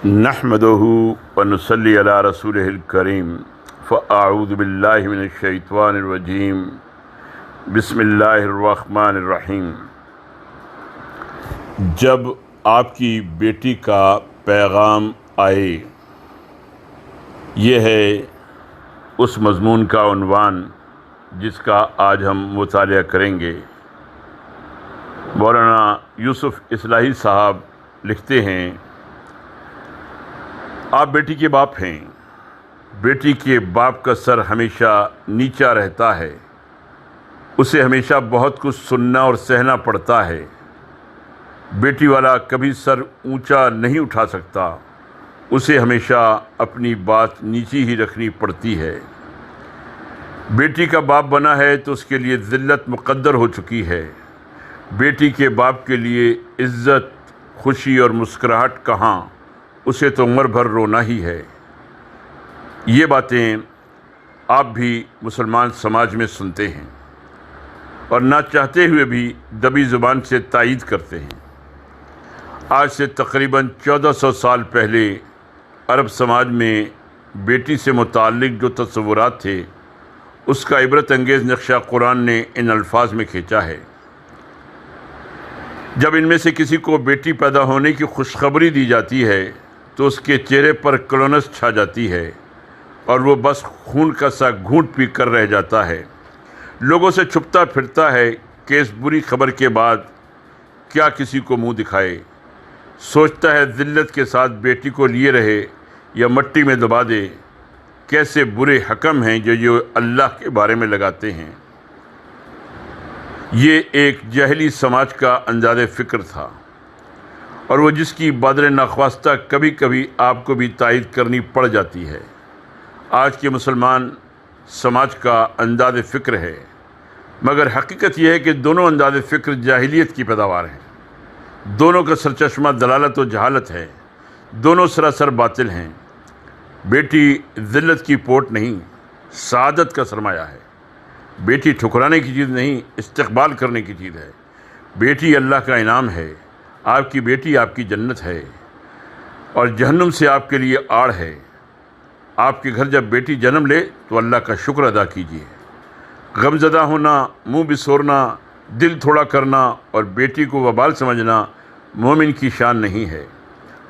نحمدہ ونصلی علی رسولہ الکریم فاعوذ باللہ من الشیطان الرجیم بسم اللہ الرحمن الرحیم۔ جب آپ کی بیٹی کا پیغام آئے، یہ ہے اس مضمون کا عنوان جس کا آج ہم مطالعہ کریں گے۔ مولانا یوسف اصلاحی صاحب لکھتے ہیں، آپ بیٹی کے باپ ہیں۔ بیٹی کے باپ کا سر ہمیشہ نیچا رہتا ہے، اسے ہمیشہ بہت کچھ سننا اور سہنا پڑتا ہے۔ بیٹی والا کبھی سر اونچا نہیں اٹھا سکتا، اسے ہمیشہ اپنی بات نیچی ہی رکھنی پڑتی ہے۔ بیٹی کا باپ بنا ہے تو اس کے لیے ذلت مقدر ہو چکی ہے۔ بیٹی کے باپ کے لیے عزت، خوشی اور مسکراہٹ کہاں، اسے تو عمر بھر رونا ہی ہے۔ یہ باتیں آپ بھی مسلمان سماج میں سنتے ہیں اور نہ چاہتے ہوئے بھی دبی زبان سے تائید کرتے ہیں۔ آج سے تقریباً 1400 سال پہلے عرب سماج میں بیٹی سے متعلق جو تصورات تھے، اس کا عبرت انگیز نقشہ قرآن نے ان الفاظ میں کھینچا ہے۔ جب ان میں سے کسی کو بیٹی پیدا ہونے کی خوشخبری دی جاتی ہے تو اس کے چہرے پر کلونس چھا جاتی ہے اور وہ بس خون کا سا گھونٹ پی کر رہ جاتا ہے۔ لوگوں سے چھپتا پھرتا ہے کہ اس بری خبر کے بعد کیا کسی کو منہ دکھائے۔ سوچتا ہے ذلت کے ساتھ بیٹی کو لیے رہے یا مٹی میں دبا دے۔ کیسے برے حکم ہیں جو اللہ کے بارے میں لگاتے ہیں۔ یہ ایک جاہلی سماج کا انداز فکر تھا، اور وہ جس کی بادر ناخواستہ کبھی کبھی آپ کو بھی تائید کرنی پڑ جاتی ہے۔ آج کے مسلمان سماج کا انداز فکر ہے، مگر حقیقت یہ ہے کہ دونوں انداز فکر جاہلیت کی پیداوار ہیں۔ دونوں کا سرچشمہ دلالت و جہالت ہے، دونوں سراسر باطل ہیں۔ بیٹی ذلت کی پوٹ نہیں، سعادت کا سرمایہ ہے۔ بیٹی ٹھکرانے کی چیز نہیں، استقبال کرنے کی چیز ہے۔ بیٹی اللہ کا انعام ہے۔ آپ کی بیٹی آپ کی جنت ہے اور جہنم سے آپ کے لیے آڑ ہے۔ آپ کے گھر جب بیٹی جنم لے تو اللہ کا شکر ادا کیجیے۔ غم زدہ ہونا، منہ بسورنا، دل تھوڑا کرنا اور بیٹی کو وبال سمجھنا مومن کی شان نہیں ہے۔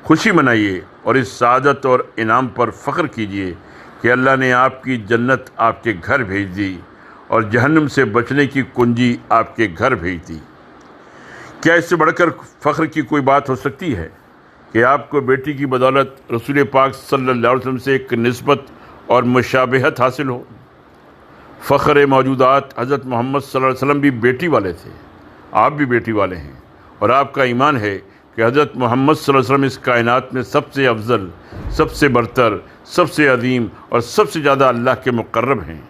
خوشی منائیے اور اس سعادت اور انعام پر فخر کیجیے کہ اللہ نے آپ کی جنت آپ کے گھر بھیج دی اور جہنم سے بچنے کی کنجی آپ کے گھر بھیج دی۔ کیا اس سے بڑھ کر فخر کی کوئی بات ہو سکتی ہے کہ آپ کو بیٹی کی بدولت رسول پاک صلی اللہ علیہ وسلم سے ایک نسبت اور مشابہت حاصل ہو؟ فخر موجودات حضرت محمد صلی اللہ علیہ وسلم بھی بیٹی والے تھے، آپ بھی بیٹی والے ہیں، اور آپ کا ایمان ہے کہ حضرت محمد صلی اللہ علیہ وسلم اس کائنات میں سب سے افضل، سب سے برتر، سب سے عظیم اور سب سے زیادہ اللہ کے مقرب ہیں۔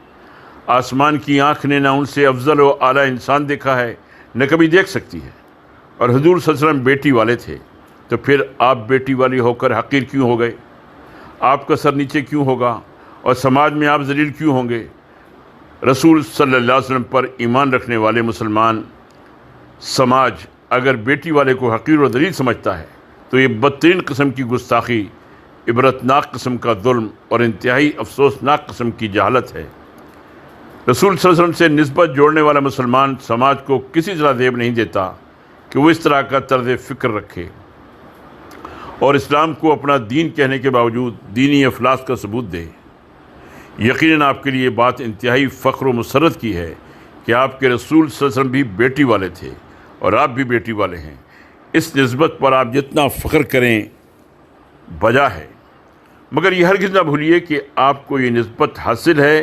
آسمان کی آنکھ نے نہ ان سے افضل و اعلیٰ انسان دیکھا ہے، نہ کبھی دیکھ سکتی ہے، اور حضور صلی اللہ علیہ وسلم بیٹی والے تھے، تو پھر آپ بیٹی والی ہو کر حقیر کیوں ہو گئے؟ آپ کا سر نیچے کیوں ہوگا اور سماج میں آپ ذلیل کیوں ہوں گے؟ رسول صلی اللہ علیہ وسلم پر ایمان رکھنے والے مسلمان سماج اگر بیٹی والے کو حقیر و ذلیل سمجھتا ہے تو یہ بدترین قسم کی گستاخی، عبرتناک قسم کا ظلم اور انتہائی افسوسناک قسم کی جہالت ہے۔ رسول صلی اللہ علیہ وسلم سے نسبت جوڑنے والا مسلمان سماج کو کسی طرح زیب نہیں دیتا کہ وہ اس طرح کا طرز فکر رکھے اور اسلام کو اپنا دین کہنے کے باوجود دینی افلاس کا ثبوت دے۔ یقیناً آپ کے لیے یہ بات انتہائی فخر و مسرت کی ہے کہ آپ کے رسول صلی اللہ علیہ وسلم بھی بیٹی والے تھے اور آپ بھی بیٹی والے ہیں۔ اس نسبت پر آپ جتنا فخر کریں بجا ہے، مگر یہ ہرگز نہ بھولیے کہ آپ کو یہ نسبت حاصل ہے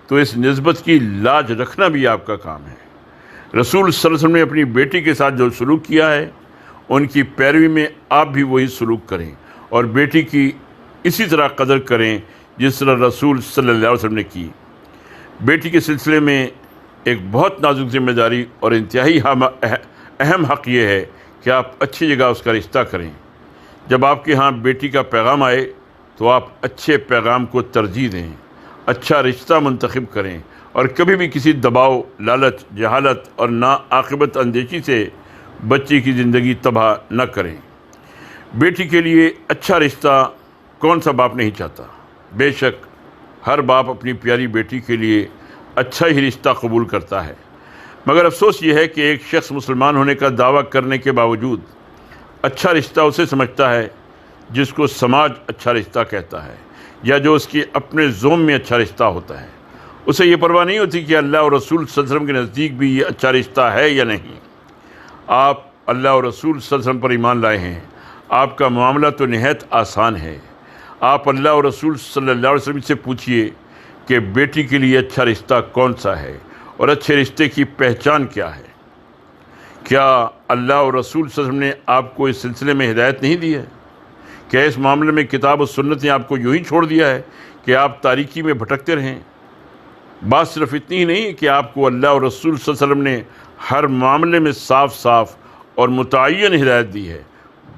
تو اس نسبت کی لاج رکھنا بھی آپ کا کام ہے۔ رسول صلی اللہ علیہ وسلم نے اپنی بیٹی کے ساتھ جو سلوک کیا ہے، ان کی پیروی میں آپ بھی وہی سلوک کریں اور بیٹی کی اسی طرح قدر کریں جس طرح رسول صلی اللہ علیہ وسلم نے کی۔ بیٹی کے سلسلے میں ایک بہت نازک ذمہ داری اور انتہائی اہم حق یہ ہے کہ آپ اچھی جگہ اس کا رشتہ کریں۔ جب آپ کے ہاں بیٹی کا پیغام آئے تو آپ اچھے پیغام کو ترجیح دیں، اچھا رشتہ منتخب کریں اور کبھی بھی کسی دباؤ، لالچ، جہالت اور ناعاقبت اندیشی سے بچی کی زندگی تباہ نہ کریں۔ بیٹی کے لیے اچھا رشتہ کون سا باپ نہیں چاہتا؟ بے شک ہر باپ اپنی پیاری بیٹی کے لیے اچھا ہی رشتہ قبول کرتا ہے، مگر افسوس یہ ہے کہ ایک شخص مسلمان ہونے کا دعویٰ کرنے کے باوجود اچھا رشتہ اسے سمجھتا ہے جس کو سماج اچھا رشتہ کہتا ہے یا جو اس کے اپنے زوم میں اچھا رشتہ ہوتا ہے۔ اسے یہ پرواہ نہیں ہوتی کہ اللہ اور رسول صلی اللہ علیہ وسلم کے نزدیک بھی یہ اچھا رشتہ ہے یا نہیں۔ آپ اللہ اور رسول صلی اللہ علیہ وسلم پر ایمان لائے ہیں، آپ کا معاملہ تو نہایت آسان ہے۔ آپ اللہ اور رسول صلی اللہ علیہ وسلم سے پوچھئے کہ بیٹی کے لیے اچھا رشتہ کون سا ہے اور اچھے رشتے کی پہچان کیا ہے۔ کیا اللہ اور رسول صلی اللہ علیہ وسلم نے آپ کو اس سلسلے میں ہدایت نہیں دی ہے؟ کیا اس معاملے میں کتاب و سنت نے آپ کو یوں ہی چھوڑ دیا ہے کہ آپ تاریکی میں بھٹکتے رہیں؟ بات صرف اتنی ہی نہیں کہ آپ کو اللہ اور رسول صلی اللہ علیہ وسلم نے ہر معاملے میں صاف صاف اور متعین ہدایت دی ہے،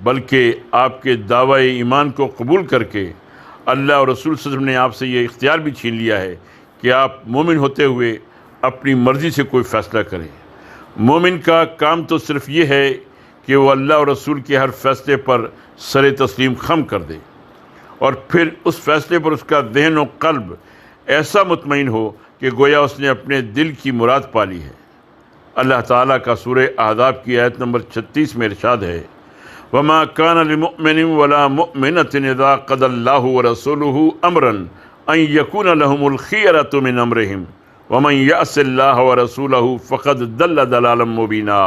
بلکہ آپ کے دعوی ایمان کو قبول کر کے اللہ اور رسول صلی اللہ علیہ وسلم نے آپ سے یہ اختیار بھی چھین لیا ہے کہ آپ مومن ہوتے ہوئے اپنی مرضی سے کوئی فیصلہ کریں۔ مومن کا کام تو صرف یہ ہے کہ وہ اللہ اور رسول کے ہر فیصلے پر سر تسلیم خم کر دے، اور پھر اس فیصلے پر اس کا ذہن و قلب ایسا مطمئن ہو کہ گویا اس نے اپنے دل کی مراد پا لی ہے۔ اللہ تعالیٰ کا سورہ احزاب کی آیت نمبر 36 میں ارشاد ہے، وَمَا كَانَ لِمُؤْمِنٍ وَلَا مُؤْمِنَةٍ إِذَا قَضَى اللَّهُ وَرَسُولُهُ أَمْرًا أَن يَكُونَ لَهُمُ الْخِيَرَةُ مِنْ أَمْرِهِمْ وَمَنْ يَعْصِ اللَّهَ وَرَسُولَهُ فَقَدْ ضَلَّ ضَلَالًا مُبِينًا۔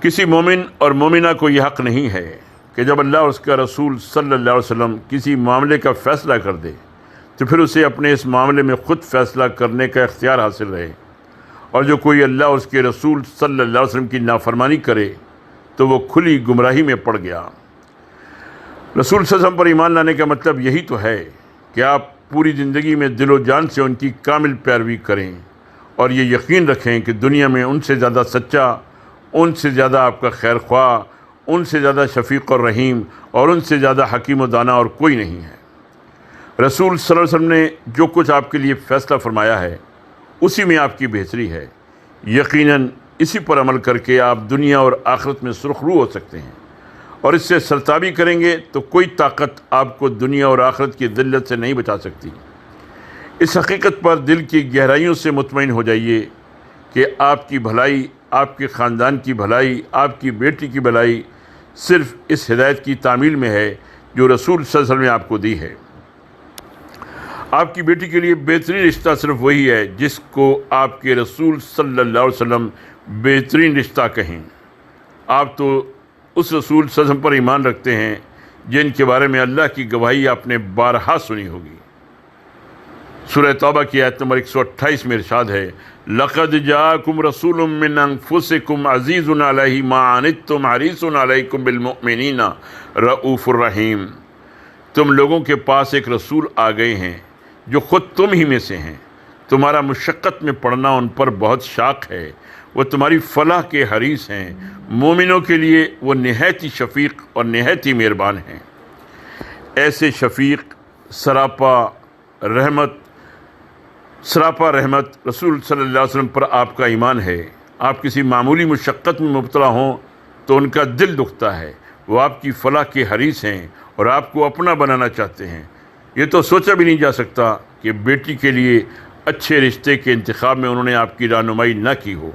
کسی مومن اور مومنہ کو یہ حق نہیں ہے کہ جب اللہ اور اس کا رسول صلی اللہ علیہ وسلم کسی معاملے کا فیصلہ کر دے تو پھر اسے اپنے اس معاملے میں خود فیصلہ کرنے کا اختیار حاصل رہے، اور جو کوئی اللہ اور اس کے رسول صلی اللہ علیہ وسلم کی نافرمانی کرے تو وہ کھلی گمراہی میں پڑ گیا۔ رسول صلی اللہ علیہ وسلم پر ایمان لانے کا مطلب یہی تو ہے کہ آپ پوری زندگی میں دل و جان سے ان کی کامل پیروی کریں اور یہ یقین رکھیں کہ دنیا میں ان سے زیادہ سچا، ان سے زیادہ آپ کا خیر خواہ، ان سے زیادہ شفیق اور رحیم اور ان سے زیادہ حکیم و دانا اور کوئی نہیں ہے۔ رسول صلی اللہ علیہ وسلم نے جو کچھ آپ کے لیے فیصلہ فرمایا ہے اسی میں آپ کی بہتری ہے۔ یقیناً اسی پر عمل کر کے آپ دنیا اور آخرت میں سرخرو ہو سکتے ہیں، اور اس سے سرتابی کریں گے تو کوئی طاقت آپ کو دنیا اور آخرت کی ذلت سے نہیں بچا سکتی۔ اس حقیقت پر دل کی گہرائیوں سے مطمئن ہو جائیے کہ آپ کی بھلائی، آپ کے خاندان کی بھلائی، آپ کی بیٹی کی بھلائی صرف اس ہدایت کی تعمیل میں ہے جو رسول صلی اللہ علیہ وسلم نے آپ کو دی ہے۔ آپ کی بیٹی کے لیے بہترین رشتہ صرف وہی ہے جس کو آپ کے رسول صلی اللہ علیہ وسلم بہترین رشتہ کہیں۔ آپ تو اس رسول صلی اللہ علیہ وسلم پر ایمان رکھتے ہیں جن کے بارے میں اللہ کی گواہی آپ نے بارہا سنی ہوگی۔ سورہ توبہ کی آیت نمبر 128 میں ارشاد ہے، لَقَدْ جَاءَكُمْ رَسُولٌ مِّنْ أَنفُسِكُمْ عَزِيزٌ عَلَيْهِ مَا عَنِتُّمْ حَرِيصٌ عَلَيْكُمْ بِالْمُؤْمِنِينَ رَءُوفٌ رَحِيمٌ۔ تم لوگوں کے پاس ایک رسول آ گئے ہیں جو خود تم ہی میں سے ہیں، تمہارا مشقت میں پڑنا ان پر بہت شاق ہے، وہ تمہاری فلاح کے حریص ہیں، مومنوں کے لیے وہ نہایت ہی شفیق اور نہایت ہی مہربان ہیں۔ ایسے شفیق سراپا رحمت رسول صلی اللہ علیہ وسلم پر آپ کا ایمان ہے۔ آپ کسی معمولی مشقت میں مبتلا ہوں تو ان کا دل دکھتا ہے، وہ آپ کی فلاح کے حریص ہیں اور آپ کو اپنا بنانا چاہتے ہیں۔ یہ تو سوچا بھی نہیں جا سکتا کہ بیٹی کے لیے اچھے رشتے کے انتخاب میں انہوں نے آپ کی رہنمائی نہ کی ہو،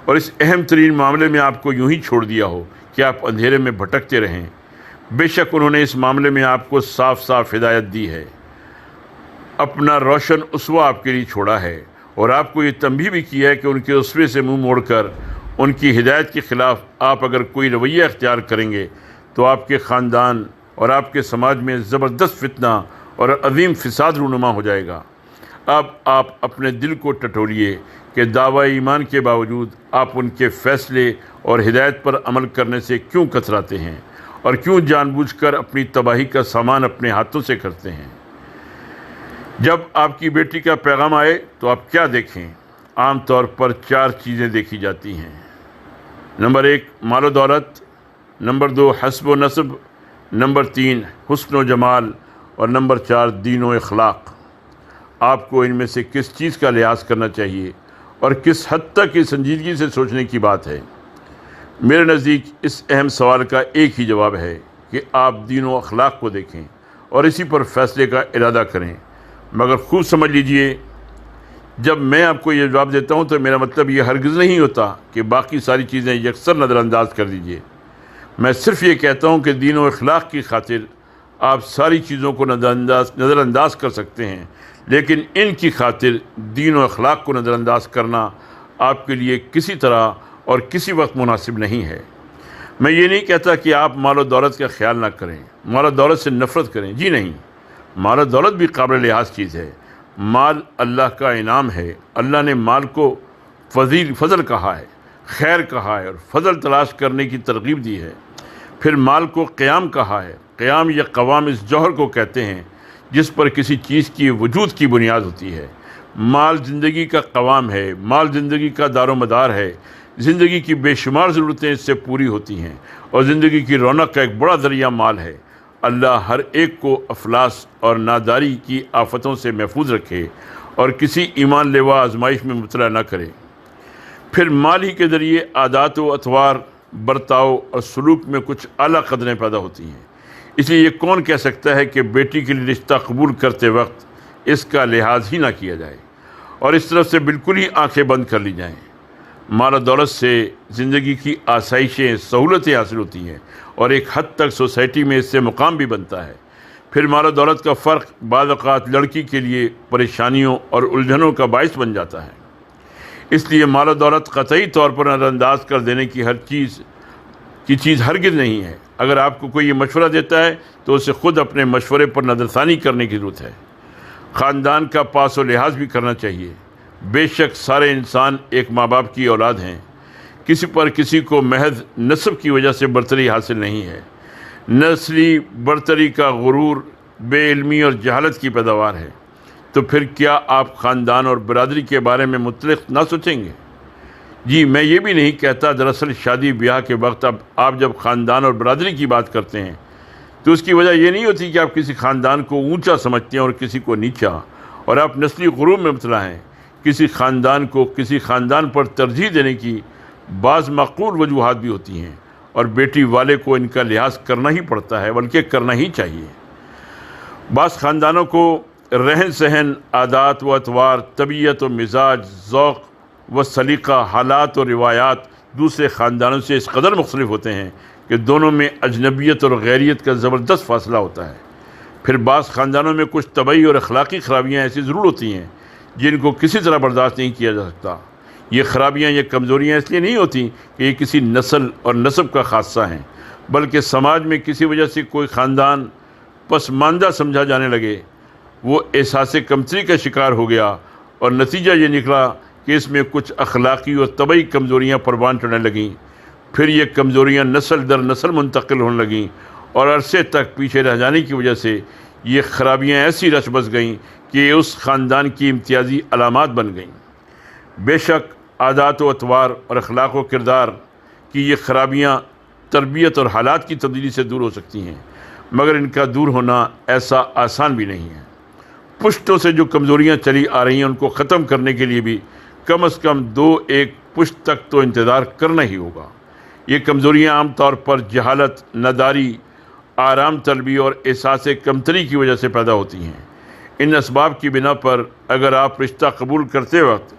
اور اس اہم ترین معاملے میں آپ کو یوں ہی چھوڑ دیا ہو کہ آپ اندھیرے میں بھٹکتے رہیں۔ بے شک انہوں نے اس معاملے میں آپ کو صاف صاف ہدایت دی ہے، اپنا روشن اسوہ آپ کے لیے چھوڑا ہے، اور آپ کو یہ تنبیہ بھی کیا ہے کہ ان کے اسوے سے منہ موڑ کر ان کی ہدایت کے خلاف آپ اگر کوئی رویہ اختیار کریں گے تو آپ کے خاندان اور آپ کے سماج میں زبردست فتنہ اور عظیم فساد رونما ہو جائے گا۔ اب آپ اپنے دل کو ٹٹولیے کہ دعوی ایمان کے باوجود آپ ان کے فیصلے اور ہدایت پر عمل کرنے سے کیوں کتراتے ہیں اور کیوں جان بوجھ کر اپنی تباہی کا سامان اپنے ہاتھوں سے کرتے ہیں۔ جب آپ کی بیٹی کا پیغام آئے تو آپ کیا دیکھیں؟ عام طور پر 4 چیزیں دیکھی جاتی ہیں۔ نمبر 1 مال و دولت، نمبر 2 حسب و نسب، نمبر 3 حسن و جمال، اور نمبر 4 دین و اخلاق۔ آپ کو ان میں سے کس چیز کا لحاظ کرنا چاہیے اور کس حد تک یہ سنجیدگی سے سوچنے کی بات ہے؟ میرے نزدیک اس اہم سوال کا ایک ہی جواب ہے کہ آپ دین و اخلاق کو دیکھیں اور اسی پر فیصلے کا ارادہ کریں۔ مگر خوب سمجھ لیجئے، جب میں آپ کو یہ جواب دیتا ہوں تو میرا مطلب یہ ہرگز نہیں ہوتا کہ باقی ساری چیزیں یکسر نظر انداز کر دیجئے۔ میں صرف یہ کہتا ہوں کہ دین و اخلاق کی خاطر آپ ساری چیزوں کو نظر انداز کر سکتے ہیں، لیکن ان کی خاطر دین و اخلاق کو نظر انداز کرنا آپ کے لیے کسی طرح اور کسی وقت مناسب نہیں ہے۔ میں یہ نہیں کہتا کہ آپ مال و دولت کا خیال نہ کریں، مال و دولت سے نفرت کریں، جی نہیں، مال و دولت بھی قابل لحاظ چیز ہے۔ مال اللہ کا انعام ہے۔ اللہ نے مال کو فضل کہا ہے، خیر کہا ہے اور فضل تلاش کرنے کی ترغیب دی ہے۔ پھر مال کو قیام کہا ہے۔ قیام یا قوام اس جوہر کو کہتے ہیں جس پر کسی چیز کی وجود کی بنیاد ہوتی ہے۔ مال زندگی کا قوام ہے، مال زندگی کا دار و مدار ہے۔ زندگی کی بے شمار ضرورتیں اس سے پوری ہوتی ہیں اور زندگی کی رونق کا ایک بڑا ذریعہ مال ہے۔ اللہ ہر ایک کو افلاس اور ناداری کی آفتوں سے محفوظ رکھے اور کسی ایمان لیوا آزمائش میں مبتلا نہ کرے۔ پھر مال ہی کے ذریعے عادات و اطوار، برتاؤ اور سلوک میں کچھ اعلیٰ قدریں پیدا ہوتی ہیں۔ اس لیے یہ کون کہہ سکتا ہے کہ بیٹی کے لیے رشتہ قبول کرتے وقت اس کا لحاظ ہی نہ کیا جائے اور اس طرف سے بالکل ہی آنکھیں بند کر لی جائیں۔ مال و دولت سے زندگی کی آسائشیں، سہولتیں حاصل ہوتی ہیں اور ایک حد تک سوسائٹی میں اس سے مقام بھی بنتا ہے۔ پھر مال و دولت کا فرق بعض اوقات لڑکی کے لیے پریشانیوں اور الجھنوں کا باعث بن جاتا ہے۔ اس لیے مال و دولت قطعی طور پر نظر انداز کر دینے کی چیز ہرگز نہیں ہے۔ اگر آپ کو کوئی یہ مشورہ دیتا ہے تو اسے خود اپنے مشورے پر نظر ثانی کرنے کی ضرورت ہے۔ خاندان کا پاس و لحاظ بھی کرنا چاہیے۔ بے شک سارے انسان ایک ماں باپ کی اولاد ہیں۔ کسی پر کسی کو محض نسب کی وجہ سے برتری حاصل نہیں ہے۔ نسلی برتری کا غرور بے علمی اور جہالت کی پیداوار ہے۔ تو پھر کیا آپ خاندان اور برادری کے بارے میں مطلق نہ سوچیں گے؟ جی، میں یہ بھی نہیں کہتا۔ دراصل شادی بیاہ کے وقت آپ جب خاندان اور برادری کی بات کرتے ہیں تو اس کی وجہ یہ نہیں ہوتی کہ آپ کسی خاندان کو اونچا سمجھتے ہیں اور کسی کو نیچا، اور آپ نسلی غرور میں مبتلا ہیں۔ کسی خاندان کو کسی خاندان پر ترجیح دینے کی بعض معقول وجوہات بھی ہوتی ہیں اور بیٹی والے کو ان کا لحاظ کرنا ہی پڑتا ہے، بلکہ کرنا ہی چاہیے۔ بعض خاندانوں کو رہن سہن، عادات و اطوار، طبیعت و مزاج، ذوق و سلیقہ، حالات و روایات دوسرے خاندانوں سے اس قدر مختلف ہوتے ہیں کہ دونوں میں اجنبیت اور غیریت کا زبردست فاصلہ ہوتا ہے۔ پھر بعض خاندانوں میں کچھ طبعی اور اخلاقی خرابیاں ایسی ضرور ہوتی ہیں جن کو کسی طرح برداشت نہیں کیا جا سکتا۔ یہ خرابیاں، یہ کمزوریاں اس لیے نہیں ہوتی کہ یہ کسی نسل اور نسب کا خاصہ ہیں، بلکہ سماج میں کسی وجہ سے کوئی خاندان پسماندہ سمجھا جانے لگے، وہ احساس کمتری کا شکار ہو گیا اور نتیجہ یہ نکلا کہ اس میں کچھ اخلاقی اور طبعی کمزوریاں پروان چڑھنے لگیں۔ پھر یہ کمزوریاں نسل در نسل منتقل ہونے لگیں اور عرصے تک پیچھے رہ جانے کی وجہ سے یہ خرابیاں ایسی رچ بس گئیں کہ یہ اس خاندان کی امتیازی علامات بن گئیں۔ بے شک عادات و اطوار اور اخلاق و کردار کی یہ خرابیاں تربیت اور حالات کی تبدیلی سے دور ہو سکتی ہیں، مگر ان کا دور ہونا ایسا آسان بھی نہیں ہے۔ پشتوں سے جو کمزوریاں چلی آ رہی ہیں ان کو ختم کرنے کے لیے بھی کم از کم 2-1 پشت تک تو انتظار کرنا ہی ہوگا۔ یہ کمزوریاں عام طور پر جہالت، ناداری، آرام طلبی اور احساس کمتری کی وجہ سے پیدا ہوتی ہیں۔ ان اسباب کی بنا پر اگر آپ رشتہ قبول کرتے وقت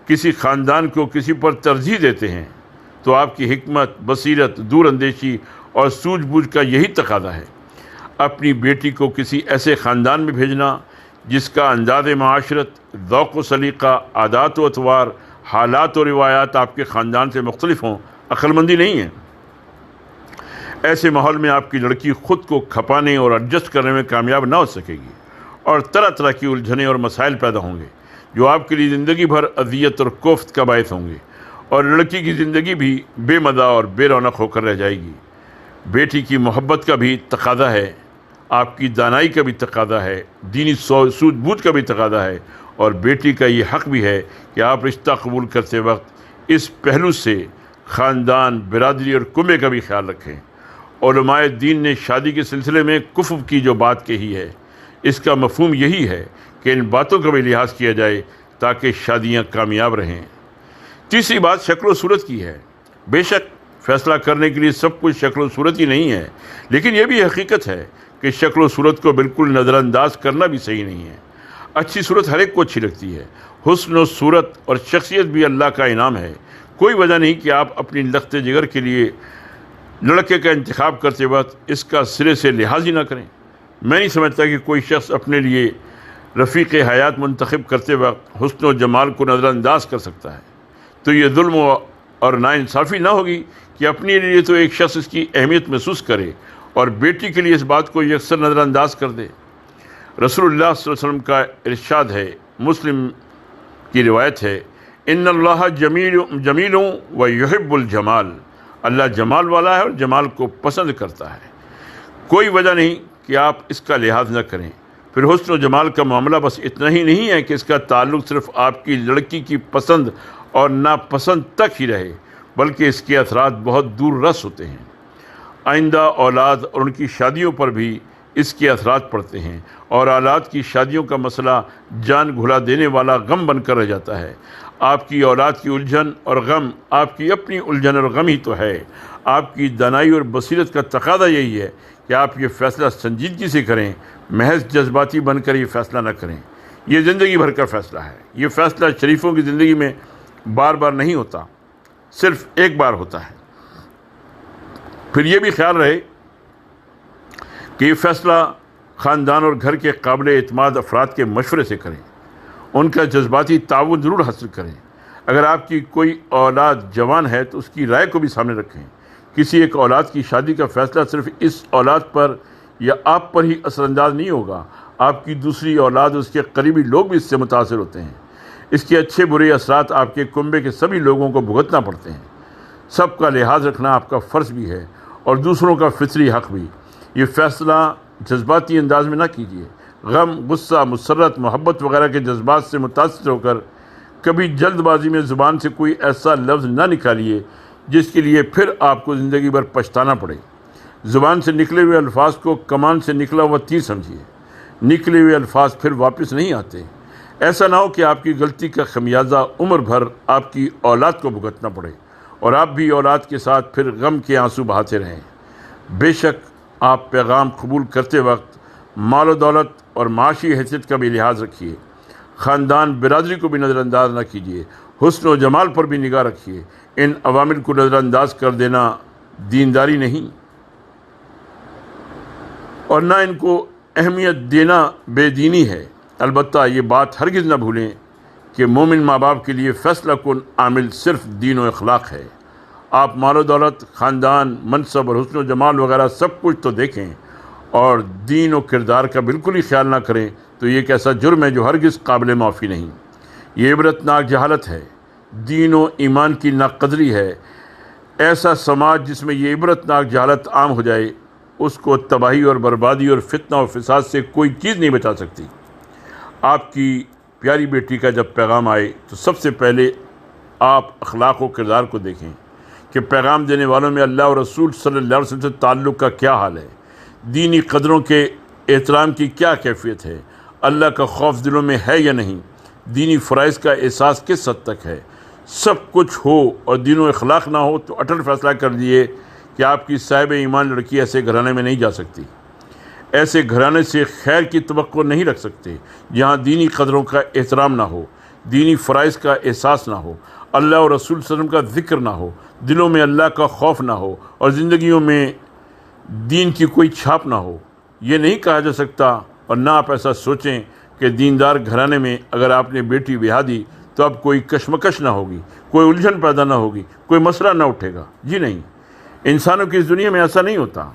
کسی خاندان کو کسی پر ترجیح دیتے ہیں تو آپ کی حکمت، بصیرت، دور اندیشی اور سوجھ بوجھ کا یہی تقاضا ہے۔ اپنی بیٹی کو کسی ایسے خاندان میں بھیجنا جس کا انداز معاشرت، ذوق و سلیقہ، عادات و اطوار، حالات و روایات آپ کے خاندان سے مختلف ہوں، عقل مندی نہیں ہے۔ ایسے ماحول میں آپ کی لڑکی خود کو کھپانے اور ایڈجسٹ کرنے میں کامیاب نہ ہو سکے گی اور طرح طرح کی الجھنیں اور مسائل پیدا ہوں گے جو آپ کے لیے زندگی بھر اذیت اور کوفت کا باعث ہوں گے، اور لڑکی کی زندگی بھی بے مزہ اور بے رونق ہو کر رہ جائے گی۔ بیٹی کی محبت کا بھی تقاضا ہے، آپ کی دانائی کا بھی تقاضا ہے، دینی سوجھ بوجھ کا بھی تقاضا ہے، اور بیٹی کا یہ حق بھی ہے کہ آپ رشتہ قبول کرتے وقت اس پہلو سے خاندان، برادری اور کنبے کا بھی خیال رکھیں۔ علماء دین نے شادی کے سلسلے میں کفو کی جو بات کہی ہے، اس کا مفہوم یہی ہے کہ ان باتوں کا بھی لحاظ کیا جائے تاکہ شادیاں کامیاب رہیں۔ تیسری بات شکل و صورت کی ہے۔ بے شک فیصلہ کرنے کے لیے سب کچھ شکل و صورت ہی نہیں ہے، لیکن یہ بھی حقیقت ہے کہ شکل و صورت کو بالکل نظر انداز کرنا بھی صحیح نہیں ہے۔ اچھی صورت ہر ایک کو اچھی لگتی ہے۔ حسن و صورت اور شخصیت بھی اللہ کا انعام ہے۔ کوئی وجہ نہیں کہ آپ اپنی لخت جگر کے لیے لڑکے کا انتخاب کرتے وقت اس کا سرے سے لحاظ ہی نہ کریں۔ میں نہیں سمجھتا کہ کوئی شخص اپنے لیے رفیق حیات منتخب کرتے وقت حسن و جمال کو نظر انداز کر سکتا ہے۔ تو یہ ظلم اور ناانصافی نہ ہوگی کہ اپنے لیے تو ایک شخص اس کی اہمیت محسوس کرے اور بیٹی کے لیے اس بات کو یکسر نظر انداز کر دے۔ رسول اللہ صلی اللہ علیہ وسلم کا ارشاد ہے، مسلم کی روایت ہے، ان اللہ جمیل و یحب الجمال، اللہ جمال والا ہے اور جمال کو پسند کرتا ہے۔ کوئی وجہ نہیں کہ آپ اس کا لحاظ نہ کریں۔ پھر حسن و جمال کا معاملہ بس اتنا ہی نہیں ہے کہ اس کا تعلق صرف آپ کی لڑکی کی پسند اور ناپسند تک ہی رہے، بلکہ اس کے اثرات بہت دور رس ہوتے ہیں۔ آئندہ اولاد اور ان کی شادیوں پر بھی اس کے اثرات پڑتے ہیں، اور اولاد کی شادیوں کا مسئلہ جان گھلا دینے والا غم بن کر رہ جاتا ہے۔ آپ کی اولاد کی الجھن اور غم آپ کی اپنی الجھن اور غم ہی تو ہے۔ آپ کی دانائی اور بصیرت کا تقاضا یہی ہے کہ آپ یہ فیصلہ سنجیدگی سے کریں، محض جذباتی بن کر یہ فیصلہ نہ کریں۔ یہ زندگی بھر کا فیصلہ ہے۔ یہ فیصلہ شریفوں کی زندگی میں بار بار نہیں ہوتا، صرف ایک بار ہوتا ہے۔ پھر یہ بھی خیال رہے کہ یہ فیصلہ خاندان اور گھر کے قابل اعتماد افراد کے مشورے سے کریں، ان کا جذباتی تعاون ضرور حاصل کریں۔ اگر آپ کی کوئی اولاد جوان ہے تو اس کی رائے کو بھی سامنے رکھیں۔ کسی ایک اولاد کی شادی کا فیصلہ صرف اس اولاد پر یا آپ پر ہی اثر انداز نہیں ہوگا، آپ کی دوسری اولاد، اس کے قریبی لوگ بھی اس سے متاثر ہوتے ہیں۔ اس کے اچھے برے اثرات آپ کے کنبے کے سبھی لوگوں کو بھگتنا پڑتے ہیں۔ سب کا لحاظ رکھنا آپ کا فرض بھی ہے اور دوسروں کا فطری حق بھی۔ یہ فیصلہ جذباتی انداز میں نہ کیجیے۔ غم، غصہ، مسرت، محبت وغیرہ کے جذبات سے متاثر ہو کر کبھی جلد بازی میں زبان سے کوئی ایسا لفظ نہ نکالیے جس کے لیے پھر آپ کو زندگی بھر پچھتانا پڑے۔ زبان سے نکلے ہوئے الفاظ کو کمان سے نکلا ہوا تیر سمجھیے۔ نکلے ہوئے الفاظ پھر واپس نہیں آتے۔ ایسا نہ ہو کہ آپ کی غلطی کا خمیازہ عمر بھر آپ کی اولاد کو بھگتنا پڑے اور آپ بھی اولاد کے ساتھ پھر غم کے آنسو بہاتے رہیں۔ بے شک آپ پیغام قبول کرتے وقت مال و دولت اور معاشی حیثیت کا بھی لحاظ رکھیے۔ خاندان برادری کو بھی نظر انداز نہ کیجیے۔ حسن و جمال پر بھی نگاہ رکھیے۔ ان عوامل کو نظر انداز کر دینا دینداری نہیں، اور نہ ان کو اہمیت دینا بے دینی ہے۔ البتہ یہ بات ہرگز نہ بھولیں کہ مومن ماں باپ کے لیے فیصلہ کن عامل صرف دین و اخلاق ہے۔ آپ مال و دولت، خاندان، منصب اور حسن و جمال وغیرہ سب کچھ تو دیکھیں اور دین و کردار کا بالکل ہی خیال نہ کریں تو یہ ایک ایسا جرم ہے جو ہرگز قابل معافی نہیں۔ یہ عبرتناک جہالت ہے، دین و ایمان کی ناقدری ہے۔ ایسا سماج جس میں یہ عبرتناک جہالت عام ہو جائے، اس کو تباہی اور بربادی اور فتنہ و فساد سے کوئی چیز نہیں بچا سکتی۔ آپ کی پیاری بیٹی کا جب پیغام آئے تو سب سے پہلے آپ اخلاق و کردار کو دیکھیں کہ پیغام دینے والوں میں اللہ اور رسول صلی اللہ علیہ وسلم سے تعلق کا کیا حال ہے، دینی قدروں کے احترام کی کیا کیفیت ہے، اللہ کا خوف دلوں میں ہے یا نہیں، دینی فرائض کا احساس کس حد تک ہے۔ سب کچھ ہو اور دین و اخلاق نہ ہو تو اٹل فیصلہ کر لیے کہ آپ کی صاحب ایمان لڑکی ایسے گھرانے میں نہیں جا سکتی۔ ایسے گھرانے سے خیر کی توقع نہیں رکھ سکتے جہاں دینی قدروں کا احترام نہ ہو، دینی فرائض کا احساس نہ ہو، اللہ اور رسول صلی اللہ علیہ وسلم کا ذکر نہ ہو، دلوں میں اللہ کا خوف نہ ہو اور زندگیوں میں دین کی کوئی چھاپ نہ ہو۔ یہ نہیں کہا جا سکتا اور نہ آپ ایسا سوچیں کہ دیندار گھرانے میں اگر آپ نے بیٹی بیاہ دی تو اب کوئی کشمکش نہ ہوگی، کوئی الجھن پیدا نہ ہوگی، کوئی مسئلہ نہ اٹھے گا۔ جی نہیں، انسانوں کی اس دنیا میں ایسا نہیں ہوتا۔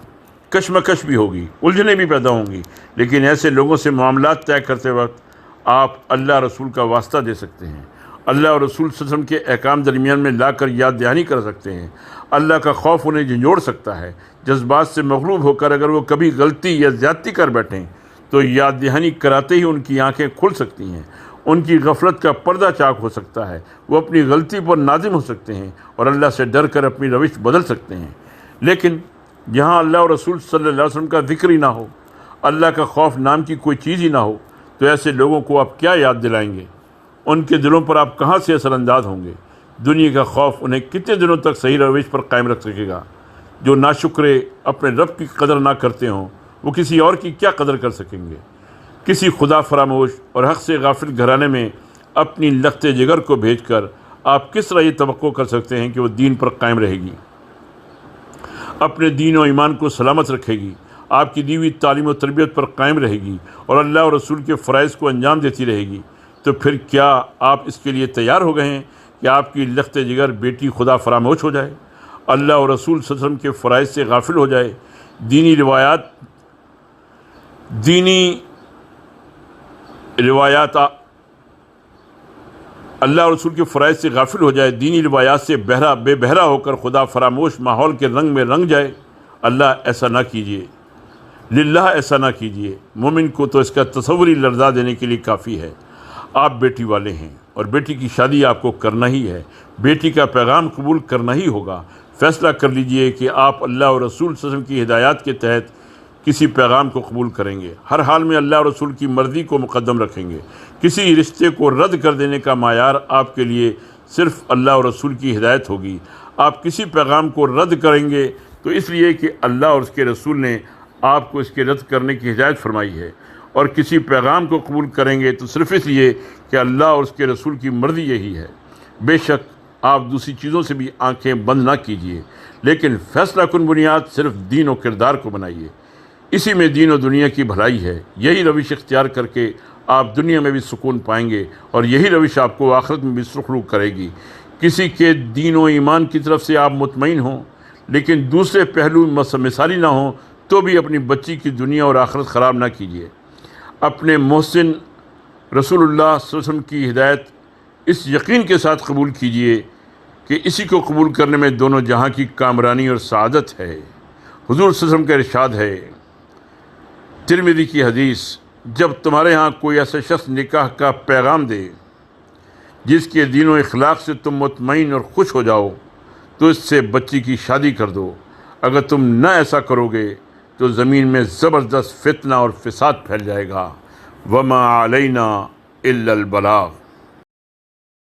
کشمکش بھی ہوگی، الجھنیں بھی پیدا ہوں گی، لیکن ایسے لوگوں سے معاملات طے کرتے وقت آپ اللہ رسول کا واسطہ دے سکتے ہیں، اللہ اور رسول صلی اللہ علیہ وسلم کے احکام درمیان میں لا کر یاد دہانی کر سکتے ہیں۔ اللہ کا خوف انہیں جھنجھوڑ سکتا ہے۔ جذبات سے مغلوب ہو کر اگر وہ کبھی غلطی یا زیادتی کر بیٹھیں تو یاد دہانی کراتے ہی ان کی آنکھیں کھل سکتی ہیں، ان کی غفلت کا پردہ چاک ہو سکتا ہے، وہ اپنی غلطی پر نادم ہو سکتے ہیں اور اللہ سے ڈر کر اپنی روش بدل سکتے ہیں۔ لیکن جہاں اللہ اور رسول صلی اللہ علیہ وسلم کا ذکر ہی نہ ہو، اللہ کا خوف نام کی کوئی چیز ہی نہ ہو، تو ایسے لوگوں کو آپ کیا یاد دلائیں گے؟ ان کے دلوں پر آپ کہاں سے اثر انداز ہوں گے؟ دنیا کا خوف انہیں کتنے دنوں تک صحیح روش پر قائم رکھ سکے گا؟ جو ناشکرے اپنے رب کی قدر نہ کرتے ہوں وہ کسی اور کی کیا قدر کر سکیں گے؟ کسی خدا فراموش اور حق سے غافل گھرانے میں اپنی لخت جگر کو بھیج کر آپ کس طرح یہ توقع کر سکتے ہیں کہ وہ دین پر قائم رہے گی، اپنے دین و ایمان کو سلامت رکھے گی، آپ کی دی ہوئی تعلیم و تربیت پر قائم رہے گی اور اللہ اور رسول کے فرائض کو انجام دیتی رہے گی؟ تو پھر کیا آپ اس کے لیے تیار ہو گئے ہیں کہ آپ کی لخت جگر بیٹی خدا فراموش ہو جائے، اللہ اور رسول صلی اللہ علیہ وسلم کے فرائض سے غافل ہو جائے، دینی روایات اللہ اور رسول کے فرائض سے غافل ہو جائے، دینی روایات سے بے بہرا ہو کر خدا فراموش ماحول کے رنگ میں رنگ جائے؟ اللہ ایسا نہ کیجیے، للہ ایسا نہ کیجیے۔ مومن کو تو اس کا تصور ہی لرزا دینے کے لیے کافی ہے۔ آپ بیٹی والے ہیں اور بیٹی کی شادی آپ کو کرنا ہی ہے، بیٹی کا پیغام قبول کرنا ہی ہوگا۔ فیصلہ کر لیجئے کہ آپ اللہ اور رسول صلی اللہ علیہ وسلم کی ہدایات کے تحت کسی پیغام کو قبول کریں گے، ہر حال میں اللہ اور رسول کی مرضی کو مقدم رکھیں گے۔ کسی رشتے کو رد کر دینے کا معیار آپ کے لیے صرف اللہ اور رسول کی ہدایت ہوگی۔ آپ کسی پیغام کو رد کریں گے تو اس لیے کہ اللہ اور اس کے رسول نے آپ کو اس کے رد کرنے کی ہدایت فرمائی ہے، اور کسی پیغام کو قبول کریں گے تو صرف اس لیے کہ اللہ اور اس کے رسول کی مرضی یہی ہے۔ بے شک آپ دوسری چیزوں سے بھی آنکھیں بند نہ کیجیے، لیکن فیصلہ کن بنیاد صرف دین و کردار کو بنائیے، اسی میں دین و دنیا کی بھلائی ہے۔ یہی روش اختیار کر کے آپ دنیا میں بھی سکون پائیں گے اور یہی روش آپ کو آخرت میں بھی سرخرو کرے گی۔ کسی کے دین و ایمان کی طرف سے آپ مطمئن ہوں لیکن دوسرے پہلو مثالی نہ ہوں تو بھی اپنی بچی کی دنیا اور آخرت خراب نہ کیجیے۔ اپنے محسن رسول اللہ صلی اللہ علیہ وسلم کی ہدایت اس یقین کے ساتھ قبول کیجیے کہ اسی کو قبول کرنے میں دونوں جہاں کی کامرانی اور سعادت ہے۔ حضور صلی اللہ علیہ وسلم کا ارشاد ہے، ترمذی کی حدیث، جب تمہارے ہاں کوئی ایسا شخص نکاح کا پیغام دے جس کے دین و اخلاق سے تم مطمئن اور خوش ہو جاؤ تو اس سے بچی کی شادی کر دو۔ اگر تم نہ ایسا کرو گے تو زمین میں زبردست فتنہ اور فساد پھیل جائے گا۔ وما علینا الا البلاغ۔